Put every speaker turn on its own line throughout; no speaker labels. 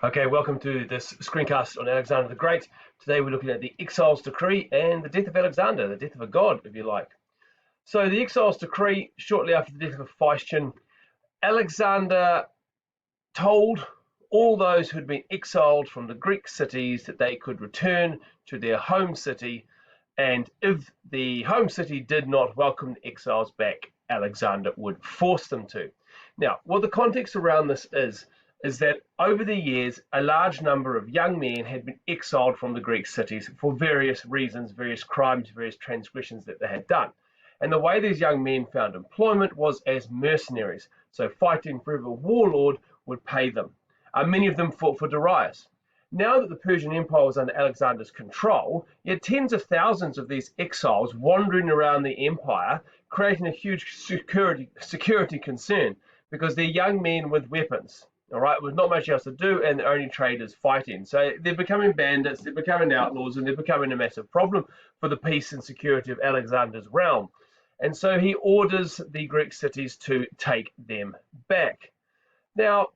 Okay, welcome to this screencast on Alexander the Great. Today we're looking at the Exiles Decree and the death of Alexander, the death of a god, if you like. So the Exiles Decree, shortly after the death of Phystion, Alexander told all those who had been exiled from the Greek cities that they could return to their home city, and if the home city did not welcome the exiles back, Alexander would force them to. Now, what the context around this is that over the years, a large number of young men had been exiled from the Greek cities for various reasons, various crimes, various transgressions that they had done. And the way these young men found employment was as mercenaries. So fighting for every warlord would pay them. Many of them fought for Darius. Now that the Persian Empire was under Alexander's control, you had tens of thousands of these exiles wandering around the empire, creating a huge security concern because they're young men with weapons. All right, with not much else to do, and the only trade is fighting. So they're becoming bandits, they're becoming outlaws, and they're becoming a massive problem for the peace and security of Alexander's realm. And so he orders the Greek cities to take them back. Now,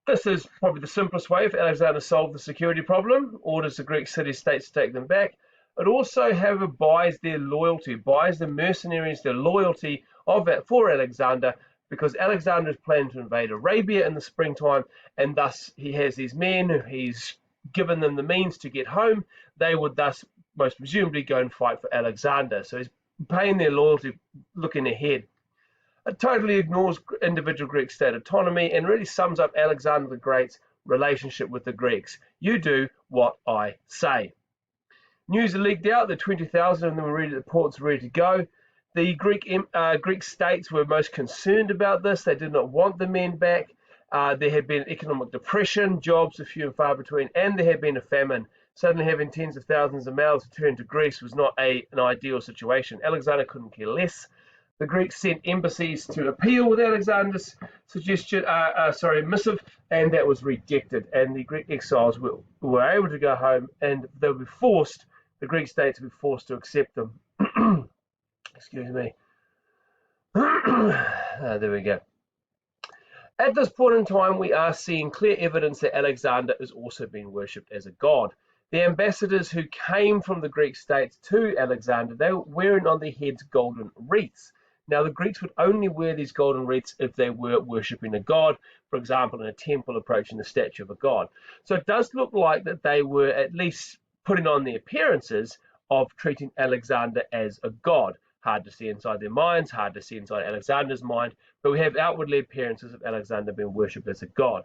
this is probably the simplest way for Alexander to solve the security problem, orders the Greek city-states to take them back. It also, however, buys their loyalty, buys the mercenaries their loyalty for Alexander, because Alexander is planning to invade Arabia in the springtime, and thus he has these men, he's given them the means to get home. They would thus most presumably go and fight for Alexander. So he's paying their loyalty, looking ahead. It totally ignores individual Greek state autonomy and really sums up Alexander the Great's relationship with the Greeks. You do what I say. News leaked out that 20,000 of them were ready, the ports ready to go. The Greek states were most concerned about this. They did not want the men back. There had been economic depression, jobs are few and far between, and there had been a famine. Suddenly having tens of thousands of males return to Greece was not an ideal situation. Alexander couldn't care less. The Greeks sent embassies to appeal with Alexander's missive, and that was rejected. And the Greek exiles were able to go home, and they would be forced, the Greek states would be forced to accept them. Excuse me. There we go. At this point in time, we are seeing clear evidence that Alexander is also being worshipped as a god. The ambassadors who came from the Greek states to Alexander, they were wearing on their heads golden wreaths. Now, the Greeks would only wear these golden wreaths if they were worshipping a god, for example, in a temple approaching the statue of a god. So it does look like that they were at least putting on the appearances of treating Alexander as a god. Hard to see inside their minds, hard to see inside Alexander's mind, but we have outwardly appearances of Alexander being worshipped as a god.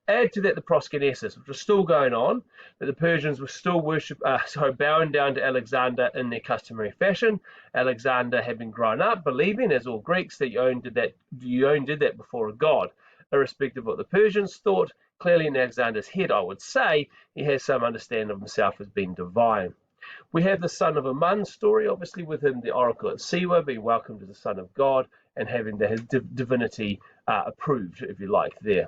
Add to that the proskynesis, which was still going on, that the Persians were still bowing down to Alexander in their customary fashion. Alexander had been grown up believing, as all Greeks, that you only did that before a god. Irrespective of what the Persians thought, clearly in Alexander's head, I would say, he has some understanding of himself as being divine. We have the son of Amun story, obviously, with him, the oracle at Siwa, being welcomed as the son of God and having his divinity approved, if you like, there.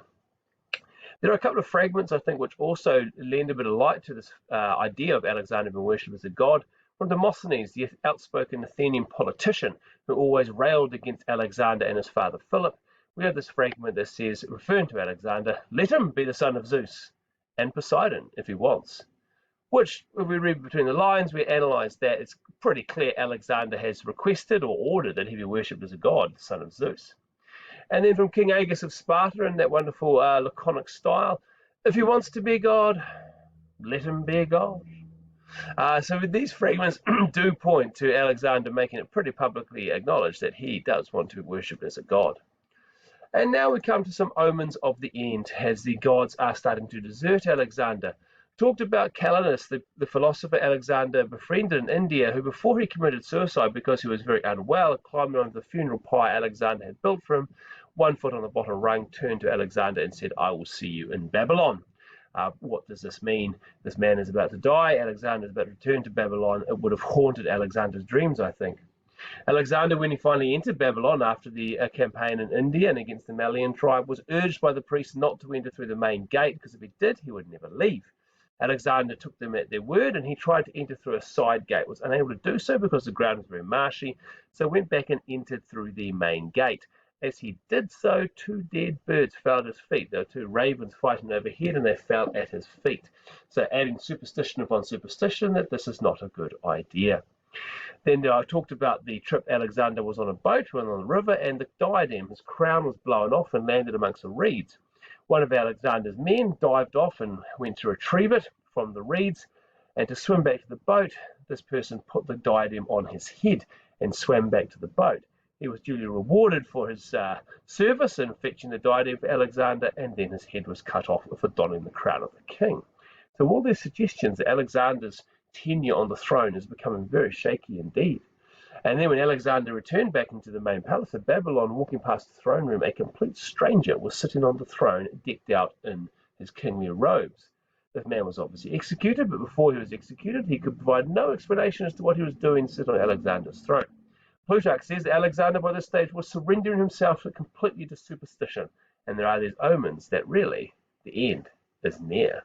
There are a couple of fragments, I think, which also lend a bit of light to this idea of Alexander being worshipped as a god. From Demosthenes, the outspoken Athenian politician who always railed against Alexander and his father Philip, we have this fragment that says, referring to Alexander, let him be the son of Zeus and Poseidon if he wants. Which, if we read between the lines, we analyse that it's pretty clear Alexander has requested or ordered that he be worshipped as a god, the son of Zeus. And then from King Agis of Sparta in that wonderful laconic style, if he wants to be a god, let him be a god. So these fragments do point to Alexander making it pretty publicly acknowledged that he does want to be worshipped as a god. And now we come to some omens of the end, as the gods are starting to desert Alexander. Talked about Calenus, the philosopher Alexander befriended in India, who before he committed suicide because he was very unwell, climbed onto the funeral pyre Alexander had built for him, 1 foot on the bottom rung, turned to Alexander and said, I will see you in Babylon. What does this mean? This man is about to die. Alexander is about to return to Babylon. It would have haunted Alexander's dreams, I think. Alexander, when he finally entered Babylon after the campaign in India and against the Malian tribe, was urged by the priests not to enter through the main gate, because if he did, he would never leave. Alexander took them at their word, and he tried to enter through a side gate, was unable to do so because the ground was very marshy, so went back and entered through the main gate. As he did so, 2 dead birds fell at his feet. There were 2 ravens fighting overhead, and they fell at his feet. So adding superstition upon superstition that this is not a good idea. Then I talked about the trip Alexander was on a boat, went on the river, and the diadem, his crown, was blown off and landed amongst some reeds. One of Alexander's men dived off and went to retrieve it from the reeds, and to swim back to the boat, this person put the diadem on his head and swam back to the boat. He was duly rewarded for his service in fetching the diadem for Alexander, and then his head was cut off for donning the crown of the king. So all these suggestions that Alexander's tenure on the throne is becoming very shaky indeed. And then when Alexander returned back into the main palace of Babylon, walking past the throne room, a complete stranger was sitting on the throne, decked out in his kingly robes. This man was obviously executed, but before he was executed, he could provide no explanation as to what he was doing sitting on Alexander's throne. Plutarch says that Alexander by this stage was surrendering himself completely to superstition, and there are these omens that really the end is near.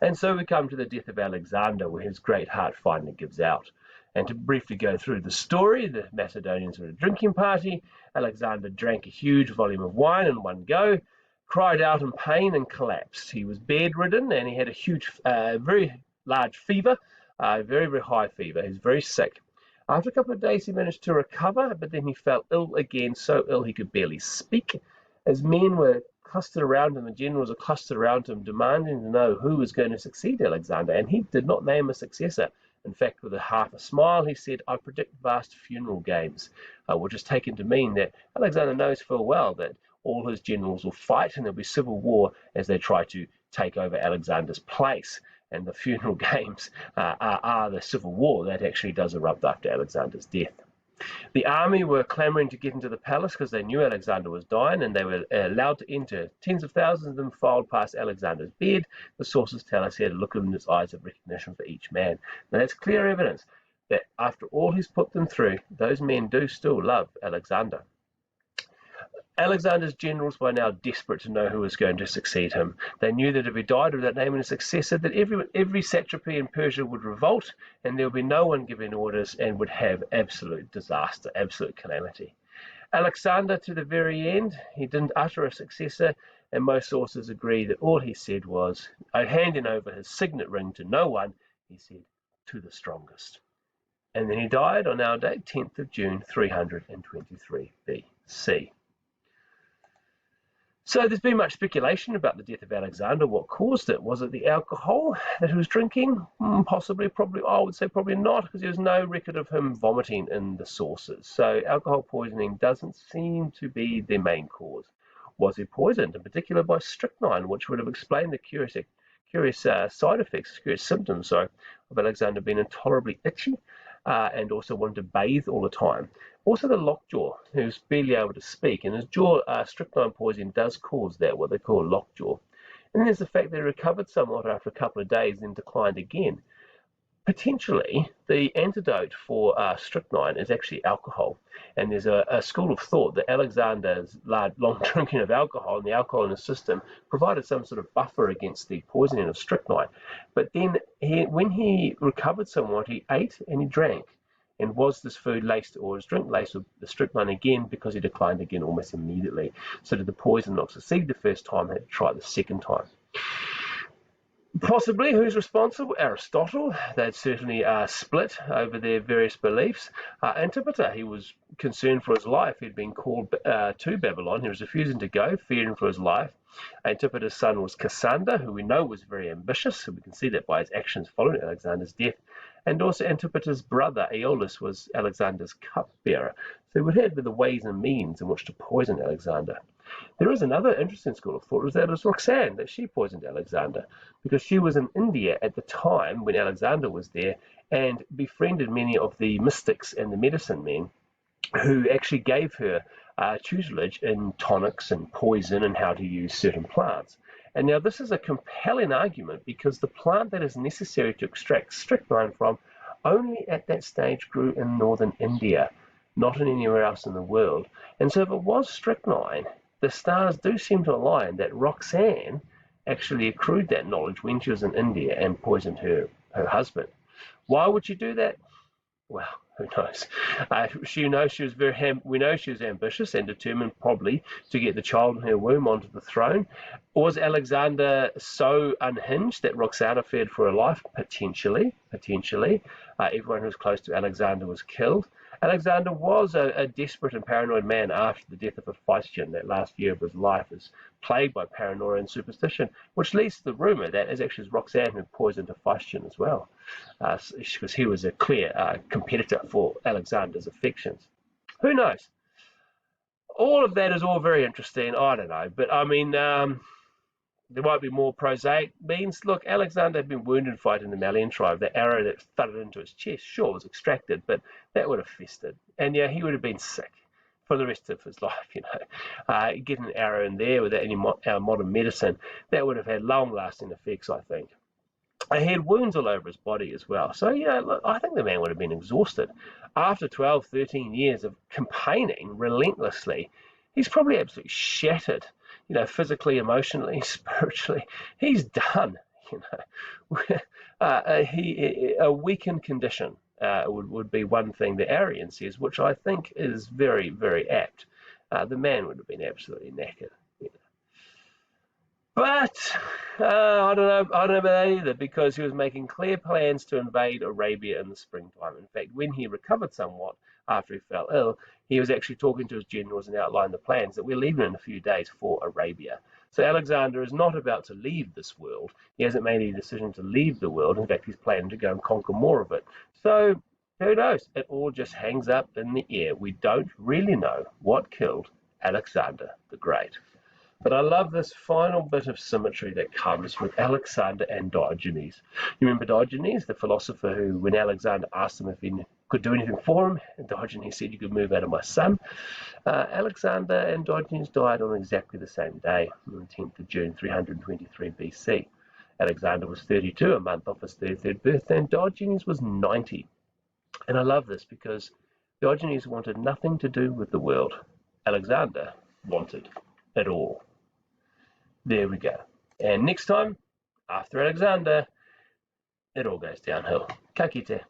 And so we come to the death of Alexander, where his great heart finally gives out. And to briefly go through the story, the Macedonians were at a drinking party. Alexander drank a huge volume of wine in one go, cried out in pain and collapsed. He was bedridden, and he had a huge, very large fever, very, very high fever. He was very sick. After a couple of days, he managed to recover, but then he fell ill again, so ill he could barely speak. As men were clustered around him, the generals were clustered around him, demanding to know who was going to succeed Alexander, and he did not name a successor. In fact, with half a smile, he said, "I predict vast funeral games," which is taken to mean that Alexander knows full well that all his generals will fight, and there'll be civil war as they try to take over Alexander's place. And the funeral games are the civil war that actually does erupt after Alexander's death. The army were clamoring to get into the palace because they knew Alexander was dying, and they were allowed to enter. Tens of thousands of them filed past Alexander's bed. The sources tell us he had a look in his eyes of recognition for each man. Now that's clear evidence that after all he's put them through, those men do still love Alexander. Alexander's generals were now desperate to know who was going to succeed him. They knew that if he died without naming a successor, that every satrapy in Persia would revolt, and there would be no one giving orders, and would have absolute disaster, absolute calamity. Alexander, to the very end, he didn't utter a successor, and most sources agree that all he said was, handing over his signet ring to no one, he said, "to the strongest." And then he died on our date, 10th of June, 323 BC. So there's been much speculation about the death of Alexander. What caused it? Was it the alcohol that he was drinking? Possibly, probably. I would say probably not, because there's no record of him vomiting in the sources. So alcohol poisoning doesn't seem to be the main cause. Was he poisoned, in particular by strychnine, which would have explained the curious side effects, curious symptoms, of Alexander being intolerably itchy and also wanting to bathe all the time. Also the lockjaw, who's barely able to speak, and his jaw, strychnine poisoning does cause that, what they call lockjaw. And there's the fact that he recovered somewhat after a couple of days, then declined again. Potentially, the antidote for strychnine is actually alcohol. And there's a school of thought that Alexander's long drinking of alcohol and the alcohol in his system provided some sort of buffer against the poisoning of strychnine. But then when he recovered somewhat, he ate and he drank. And was this food laced or his drink laced with the strychnine again, because he declined again almost immediately? So did the poison not succeed the first time, had to try it the second time? Possibly, who's responsible? Aristotle. They'd certainly split over their various beliefs. Antipater, he was concerned for his life. He'd been called to Babylon. He was refusing to go, fearing for his life. Antipater's son was Cassander, who we know was very ambitious, so we can see that by his actions following Alexander's death. And also Antipater's brother, Aeolus, was Alexander's cupbearer. So we had the ways and means in which to poison Alexander. There is another interesting school of thought, was that it was Roxanne, that she poisoned Alexander, because she was in India at the time when Alexander was there, and befriended many of the mystics and the medicine men, who actually gave her tutelage in tonics and poison and how to use certain plants. And now this is a compelling argument, because the plant that is necessary to extract strychnine from only at that stage grew in northern India, not in anywhere else in the world. And so if it was strychnine, the stars do seem to align that Roxanne actually accrued that knowledge when she was in India and poisoned her husband. Why would she do that? Well, who knows? She knows she was we know she was ambitious and determined, probably, to get the child in her womb onto the throne. Was Alexander so unhinged that Roxana feared for her life? Potentially, potentially. Everyone who was close to Alexander was killed. Alexander was a desperate and paranoid man after the death of Hephaestion. That last year of his life is plagued by paranoia and superstition, which leads to the rumor that it actually was Roxanne who poisoned Hephaestion as well, because he was a clear competitor for Alexander's affections. Who knows? All of that is all very interesting. I don't know, but I mean, there might be more prosaic means. Look, Alexander had been wounded fighting the Malian tribe. The arrow that thudded into his chest, sure, was extracted, but that would have festered. And yeah, he would have been sick for the rest of his life, Getting an arrow in there without any modern medicine, that would have had long-lasting effects, I think. He had wounds all over his body as well. So, look, I think the man would have been exhausted. After 12, 13 years of campaigning relentlessly, he's probably absolutely shattered, physically, emotionally, spiritually. He's done, a weakened condition would be one thing the Arian says, which I think is very, very apt. The man would have been absolutely knackered. But I don't know about that either, because he was making clear plans to invade Arabia in the springtime. In fact, when he recovered somewhat after he fell ill, he was actually talking to his generals and outlined the plans that we're leaving in a few days for Arabia. So Alexander is not about to leave this world. He hasn't made any decision to leave the world. In fact, he's planning to go and conquer more of it. So who knows? It all just hangs up in the air. We don't really know what killed Alexander the Great. But I love this final bit of symmetry that comes with Alexander and Diogenes. You remember Diogenes, the philosopher who, when Alexander asked him if he could do anything for him, and Diogenes said, "You could move out of my son." Alexander and Diogenes died on exactly the same day, on the 10th of June, 323 BC. Alexander was 32, a month off his 33rd birthday, and Diogenes was 90. And I love this because Diogenes wanted nothing to do with the world. Alexander wanted it all. There we go. And next time, after Alexander, it all goes downhill. Ka kite.